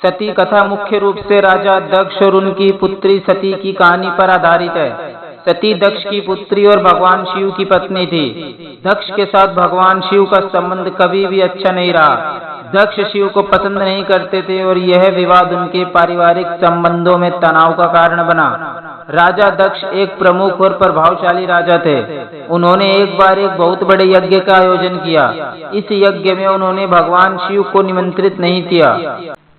सती कथा मुख्य रूप से राजा दक्ष और उनकी पुत्री सती की कहानी पर आधारित है। सती दक्ष की पुत्री और भगवान शिव की पत्नी थी। दक्ष के साथ भगवान शिव का संबंध कभी भी अच्छा नहीं रहा। दक्ष शिव को पसंद नहीं करते थे और यह विवाद उनके पारिवारिक संबंधों में तनाव का कारण बना। राजा दक्ष एक प्रमुख और प्रभावशाली राजा थे। उन्होंने एक बार एक बहुत बड़े यज्ञ का आयोजन किया। इस यज्ञ में उन्होंने भगवान शिव को निमंत्रित नहीं किया।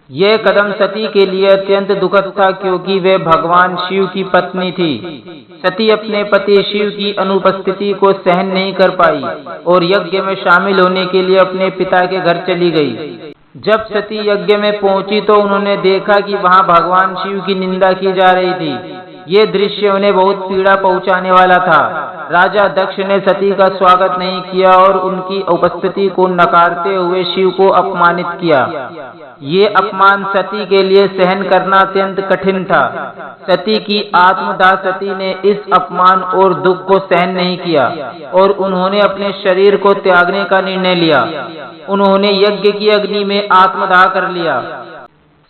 यह कदम सती के लिए अत्यंत दुखद था, क्योंकि वे भगवान शिव की पत्नी थी। सती अपने पति शिव की अनुपस्थिति को सहन नहीं कर पाई और यज्ञ में शामिल होने के लिए अपने पिता के घर चली गई। जब सती यज्ञ में पहुंची तो उन्होंने देखा कि वहां भगवान शिव की निंदा की जा रही थी। ये दृश्य उन्हें बहुत पीड़ा पहुंचाने वाला था। राजा दक्ष ने सती का स्वागत नहीं किया और उनकी उपस्थिति को नकारते हुए शिव को अपमानित किया। ये अपमान सती के लिए सहन करना अत्यंत कठिन था। सती की आत्मदाह सती ने इस अपमान और दुख को सहन नहीं किया और उन्होंने अपने शरीर को त्यागने का निर्णय लिया। उन्होंने यज्ञ की अग्नि में आत्मदाह कर लिया।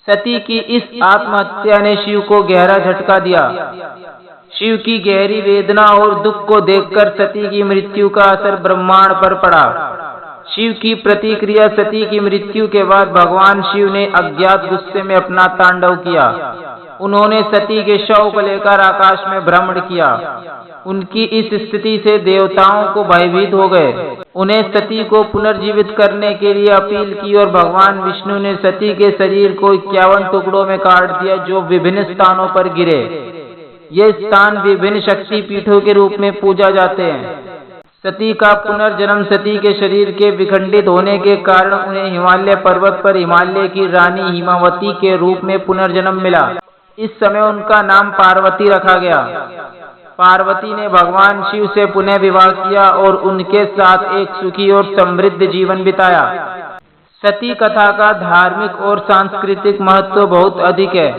सती की इस आत्महत्या ने शिव को गहरा झटका दिया। शिव की गहरी वेदना और दुख को देखकर सती की मृत्यु का असर ब्रह्मांड पर पड़ा। शिव की प्रतिक्रिया सती की मृत्यु के बाद भगवान शिव ने अज्ञात गुस्से में अपना तांडव किया। उन्होंने सती के शव को लेकर आकाश में भ्रमण किया। उनकी इस स्थिति से देवताओं को भयभीत हो गए। उन्हें सती को पुनर्जीवित करने के लिए अपील की और भगवान विष्णु ने सती के शरीर को 51 टुकड़ों में काट दिया, जो विभिन्न स्थानों पर गिरे। ये स्थान विभिन्न शक्ति पीठों के रूप में पूजा जाते हैं। सती का पुनर्जन्म सती के शरीर के विखंडित होने के कारण उन्हें हिमालय पर्वत पर हिमालय की रानी हिमावती के रूप में पुनर्जन्म मिला। इस समय उनका नाम पार्वती रखा गया। पार्वती ने भगवान शिव से पुनः विवाह किया और उनके साथ एक सुखी और समृद्ध जीवन बिताया। सती कथा का धार्मिक और सांस्कृतिक महत्व बहुत अधिक है।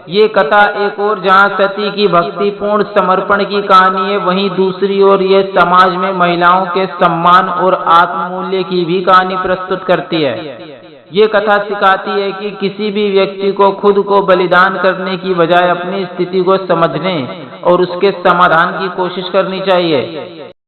ये कथा एक और जहाँ सती की भक्तिपूर्ण समर्पण की कहानी है, वहीं दूसरी ओर ये समाज में महिलाओं के सम्मान और आत्ममूल्य की भी कहानी प्रस्तुत करती है। ये कथा सिखाती है कि किसी भी व्यक्ति को खुद को बलिदान करने की बजाय अपनी स्थिति को समझने और उसके समाधान की कोशिश करनी चाहिए।